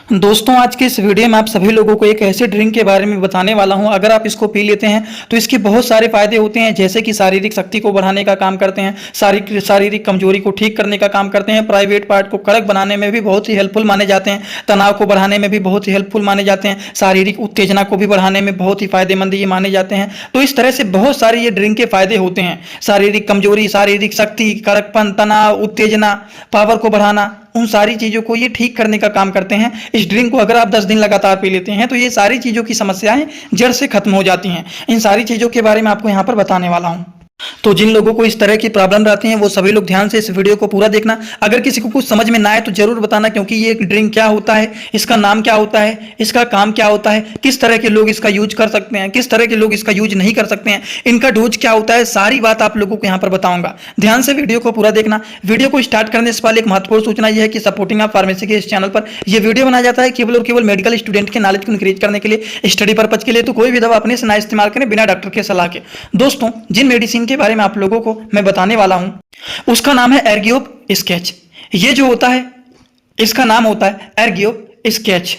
दोस्तों आज के इस वीडियो में आप सभी लोगों को एक ऐसे ड्रिंक के बारे में बताने वाला हूं। अगर आप इसको पी लेते हैं तो इसके बहुत सारे फायदे होते हैं, जैसे कि शारीरिक शक्ति को बढ़ाने का काम करते हैं, शारीरिक कमजोरी को ठीक करने का काम करते हैं, प्राइवेट पार्ट को कड़क बनाने में भी बहुत ही हेल्पफुल माने जाते हैं, तनाव को बढ़ाने में भी बहुत ही हेल्पफुल माने जाते हैं, शारीरिक उत्तेजना को भी बढ़ाने में बहुत ही फायदेमंद ये माने जाते हैं। तो इस तरह से बहुत सारे ये ड्रिंक के फायदे होते हैं। शारीरिक कमजोरी, शारीरिक शक्ति, कड़कपन, तनाव, उत्तेजना, पावर को बढ़ाना, उन सारी चीज़ों को ये ठीक करने का काम करते हैं। इस ड्रिंक को अगर आप 10 दिन लगातार पी लेते हैं तो ये सारी चीज़ों की समस्याएं जड़ से खत्म हो जाती हैं। इन सारी चीज़ों के बारे में आपको यहाँ पर बताने वाला हूँ। तो जिन लोगों को इस तरह की प्रॉब्लम रहती है वो सभी लोग ध्यान से इस वीडियो को पूरा देखना। अगर किसी को कुछ समझ में ना आए तो जरूर बताना, क्योंकि ये ड्रिंक क्या होता है, इसका नाम क्या होता है, इसका काम क्या होता है, किस तरह के लोग इसका यूज कर सकते हैं, किस तरह के लोग इसका यूज नहीं कर सकते हैं, इनका डोज क्या होता है, सारी बात आप लोगों को यहाँ पर बताऊंगा। ध्यान से वीडियो को पूरा देखना। वीडियो को स्टार्ट करने से पहले एक महत्वपूर्ण सूचना यह है कि सपोर्टिंग ऑफ फार्मेसी के इस चैनल पर यह वीडियो बनाया जाता है केवल और केवल मेडिकल स्टूडेंट के नॉलेज को इंक्रीज करने के लिए, स्टडी पर्पज के लिए। तो कोई भी दवा अपने से ना इस्तेमाल करें बिना डॉक्टर के सलाह के। दोस्तों जिन मेडिसिन के बारे में आप लोगों को मैं बताने वाला हूं उसका नाम है एर्गियोप स्केच। ये जो होता है इसका नाम होता है एर्गियोप स्केच।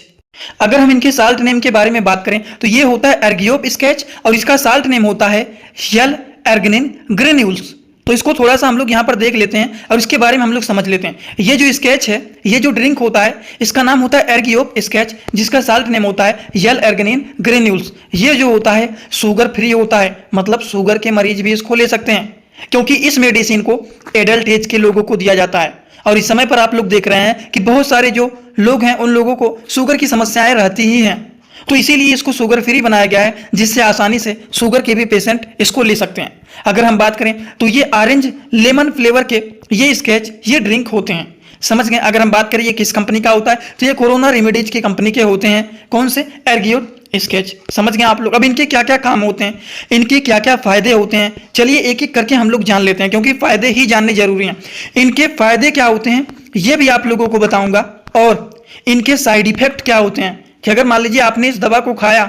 अगर हम इनके साल्ट नेम के बारे में बात करें तो ये होता है एर्गियोप स्केच और इसका साल्ट नेम होता है एल एर्गनिन ग्रेन्यूल्स। तो इसको थोड़ा सा हम लोग यहाँ पर देख लेते हैं और इसके बारे में हम लोग समझ लेते हैं। ये जो स्केच है, ये जो ड्रिंक होता है, इसका नाम होता है एर्गियोप स्केच, जिसका साल्ट नेम होता है एल एर्गनिन ग्रेन्यूल्स। ये जो होता है शुगर फ्री होता है, मतलब शुगर के मरीज भी इसको ले सकते हैं, क्योंकि इस मेडिसिन को एडल्ट एज के लोगों को दिया जाता है। और इस समय पर आप लोग देख रहे हैं कि बहुत सारे जो लोग हैं उन लोगों को शुगर की समस्याएं रहती ही हैं, तो इसीलिए इसको शुगर फ्री बनाया गया है, जिससे आसानी से शुगर के भी पेशेंट इसको ले सकते हैं। अगर हम बात करें तो ये ऑरेंज लेमन फ्लेवर के ये स्केच, ये ड्रिंक होते हैं, समझ गए। अगर हम बात करें ये किस कंपनी का होता है तो ये कोरोना रेमेडीज की कंपनी के होते हैं। कौन से? एर्गियोप स्केच। समझ गए आप लोग। अब इनके क्या क्या काम होते हैं, इनके क्या क्या फायदे होते हैं, चलिए एक एक करके हम लोग जान लेते हैं, क्योंकि फायदे ही जानने जरूरी हैं। इनके फायदे क्या होते हैं ये भी आप लोगों को बताऊंगा, और इनके साइड इफेक्ट क्या होते हैं कि अगर मान लीजिए आपने इस दवा को खाया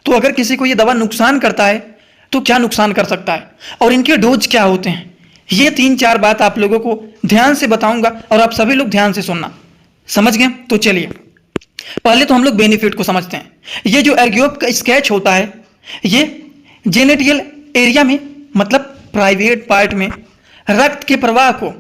तो अगर किसी को ये दवा नुकसान करता है तो क्या नुकसान कर सकता है, और इनके डोज क्या होते हैं। ये 3-4 बात आप लोगों को ध्यान से बताऊंगा और आप सभी लोग ध्यान से सुनना। समझ गए? तो चलिए पहले तो हम लोग बेनिफिट को समझते हैं। ये जो एर्गियोप का स्केच होता है ये जेनेटियल एरिया में, मतलब प्राइवेट पार्ट में रक्त के प्रवाह को,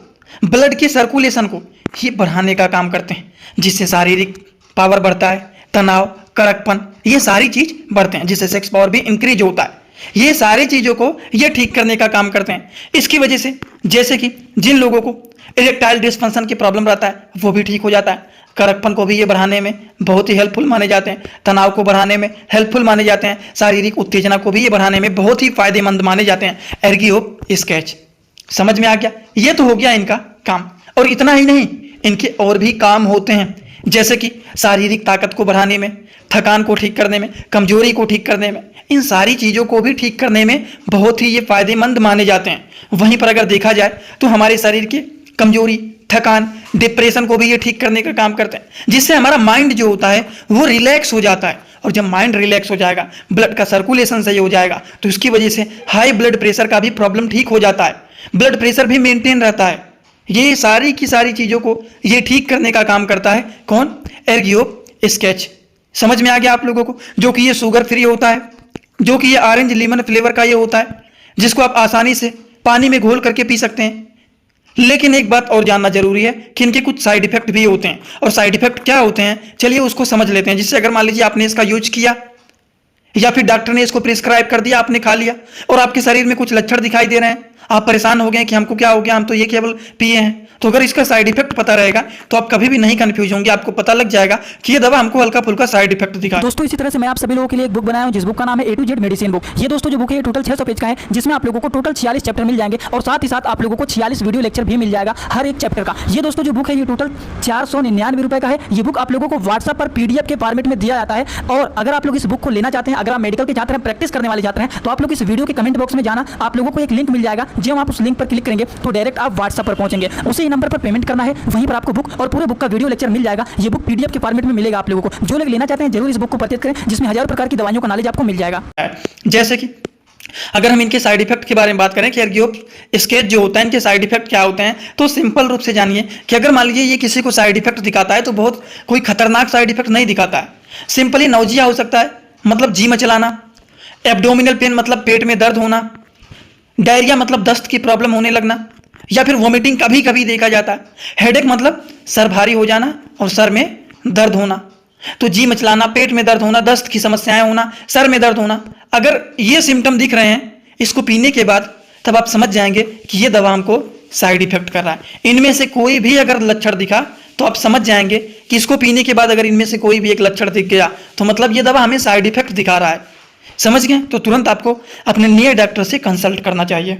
ब्लड के सर्कुलेशन को ये बढ़ाने का काम करते हैं, जिससे शारीरिक पावर बढ़ता है, तनाव, कड़कपन, ये सारी चीज बढ़ते हैं, जिससे सेक्स पावर भी इंक्रीज होता है। ये सारी चीजों को ये ठीक करने का काम करते हैं। इसकी वजह से जैसे कि जिन लोगों को इरेक्टाइल डिस्फंक्शन की प्रॉब्लम रहता है वो भी ठीक हो जाता है, कड़कपन को भी ये बढ़ाने में बहुत ही हेल्पफुल माने जाते हैं, तनाव को बढ़ाने में हेल्पफुल माने जाते हैं, शारीरिक उत्तेजना को भी ये बढ़ाने में बहुत ही फायदेमंद माने जाते हैं एर्गियोप स्केच। समझ में आ गया? ये तो हो गया इनका काम। और इतना ही नहीं, इनके और भी काम होते हैं, जैसे कि शारीरिक ताकत को बढ़ाने में, थकान को ठीक करने में, कमजोरी को ठीक करने में, इन सारी चीज़ों को भी ठीक करने में बहुत ही ये फायदेमंद माने जाते हैं। वहीं पर अगर देखा जाए तो हमारे शरीर की कमजोरी, थकान, डिप्रेशन को भी ये ठीक करने का काम करते हैं, जिससे हमारा माइंड जो होता है वो रिलैक्स हो जाता है। और जब माइंड रिलैक्स हो जाएगा, ब्लड का सर्कुलेशन सही हो जाएगा, तो इसकी वजह से हाई ब्लड प्रेशर का भी प्रॉब्लम ठीक हो जाता है, ब्लड प्रेशर भी मेंटेन रहता है। ये सारी की सारी चीज़ों को ये ठीक करने का काम करता है कौन? एर्गियोप स्केच। समझ में आ गया आप लोगों को? जो कि ये शुगर फ्री होता है, जो कि ये ऑरेंज लेमन फ्लेवर का ये होता है, जिसको आप आसानी से पानी में घोल करके पी सकते हैं। लेकिन एक बात और जानना जरूरी है कि इनके कुछ साइड इफेक्ट भी होते हैं। और साइड इफेक्ट क्या होते हैं चलिए उसको समझ लेते हैं। जिससे अगर मान लीजिए आपने इसका यूज किया या फिर डॉक्टर ने इसको प्रिस्क्राइब कर दिया, आपने खा लिया और आपके शरीर में कुछ लक्षण दिखाई दे रहे हैं, आप परेशान हो गए कि हमको क्या हो गया, हम तो ये केवल पिए हैं, तो अगर इसका साइड इफेक्ट पता रहेगा तो आप कभी भी नहीं कंफ्यूज होंगे, आपको पता लग जाएगा कि ये दवा हमको हल्का फुल्का साइड इफेक्ट दिखा। दोस्तों इसी तरह से मैं आप सभी लोगों के लिए एक बुक बनाया हूं, जिस बुक का नाम है A to Z medicine book. ये दोस्तों जो बुक है ये टोटल 600 पेज का है, जिसमें आप लोगों को टोटल 46 चैप्टर मिल जाएंगे और साथ ही साथ आप लोगों को 46 वीडियो लेक्चर भी मिल जाएगा हर एक चैप्टर का। ये दोस्तों जो बुक है ये टोटल 499 रुपए का है। ये बुक आप लोगों को व्हाट्सएप पर PDF के फॉर्मेट में दिया जाता है। और अगर आप लोग इस बुक को लेना चाहते हैं, अगर आप मेडिकल के छात्र हैं, प्रैक्टिस करने वाले छात्र हैं, तो आप लोग इस वीडियो के कमेंट बॉक्स में जाना, आप लोगों को एक लिंक मिल जाएगा। जब आप उस लिंक पर क्लिक करेंगे तो डायरेक्ट आप व्हाट्सएप पर पहुंचेंगे, उसी नंबर पर पेमेंट करना है, वहीं पर आपको बुक और पूरे बुक का वीडियो लेक्चर मिल जाएगा। ये बुक PDF के फॉर्मेट में मिलेगा आप लोगों को। जो लोग लेना चाहते हैं जरूर इस बुक को परचेज करें, जिसमें हजारों प्रकार की दवाइयों का नॉलेज आपको मिल जाएगा। जैसे कि अगर हम इनके साइड इफेक्ट के बारे में बात करें कि एर्गियोप स्केच जो होता है इनके साइड इफेक्ट क्या होते हैं, तो सिंपल रूप से जानिए कि अगर मान लीजिए ये किसी को साइड इफेक्ट दिखाता है तो बहुत कोई खतरनाक साइड इफेक्ट नहीं दिखाता है। सिंपली नौजिया हो सकता है, मतलब जी मचलाना, एब्डोमिनल पेन मतलब पेट में दर्द होना, डायरिया मतलब दस्त की प्रॉब्लम होने लगना, या फिर वॉमिटिंग कभी कभी देखा जाता है, हेडेक मतलब सर भारी हो जाना और सर में दर्द होना। तो जी मचलाना, पेट में दर्द होना, दस्त की समस्याएं होना, सर में दर्द होना, अगर ये सिम्टम दिख रहे हैं इसको पीने के बाद, तब आप समझ जाएंगे कि ये दवा हमको साइड इफेक्ट कर रहा है। इनमें से कोई भी अगर लक्षण दिखा तो आप समझ जाएंगे कि इसको पीने के बाद अगर इनमें से कोई भी एक लक्षण दिख गया तो मतलब ये दवा हमें साइड इफेक्ट दिखा रहा है। समझ गए? तो तुरंत आपको अपने नियर डॉक्टर से कंसल्ट करना चाहिए।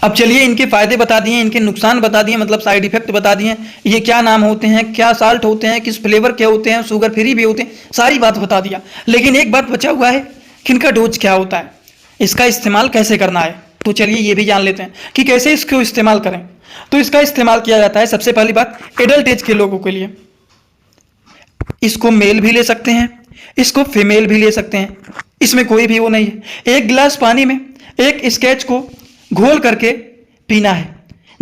अब चलिए इनके फायदे बता दिए, इनके नुकसान बता दिए, मतलब साइड इफेक्ट बता दिए, ये क्या नाम होते हैं, क्या साल्ट होते हैं, किस फ्लेवर के होते हैं, शुगर फ्री भी होते हैं, सारी बात बता दिया। लेकिन एक बात बचा हुआ है कि इनका डोज क्या होता है, इसका इस्तेमाल कैसे करना है। तो चलिए ये भी जान लेते हैं कि कैसे इसको इस्तेमाल करें। तो इसका इस्तेमाल किया जाता है, सबसे पहली बात, एडल्ट एज के लोगों के लिए। इसको मेल भी ले सकते हैं, इसको फीमेल भी ले सकते हैं, इसमें कोई भी वो नहीं है। 1 गिलास पानी में एक स्केच को घोल करके पीना है,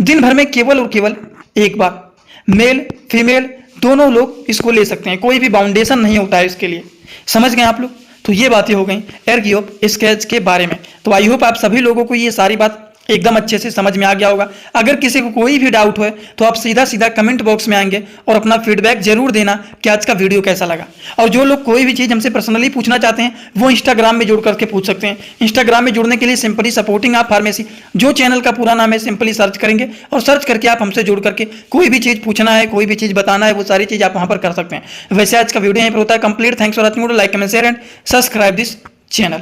दिन भर में केवल और केवल एक बार। मेल फीमेल दोनों लोग इसको ले सकते हैं, कोई भी बाउंडेशन नहीं होता है इसके लिए। समझ गए आप लोग? तो ये बातें हो गई एर्गियोप स्केच के बारे में। तो आई होप आप सभी लोगों को ये सारी बात एकदम अच्छे से समझ में आ गया होगा। अगर किसी को कोई भी डाउट हो तो आप सीधा सीधा कमेंट बॉक्स में आएंगे और अपना फीडबैक जरूर देना कि आज का वीडियो कैसा लगा। और जो लोग कोई भी चीज़ हमसे पर्सनली पूछना चाहते हैं वो इंस्टाग्राम में जुड़ करके पूछ सकते हैं। इंस्टाग्राम में जुड़ने के लिए सिंपली सपोर्टिंग आप फार्मेसी, जो चैनल का पूरा नाम है, सिंपली सर्च करेंगे और सर्च करके आप हमसे जुड़ करके कोई भी चीज़ पूछना है, कोई भी चीज़ बताना है, वो सारी चीज़ आप वहाँ पर कर सकते हैं। वैसे आज का वीडियो यहीं पर होता है complete. Thanks for watching, like comment share and subscribe this channel.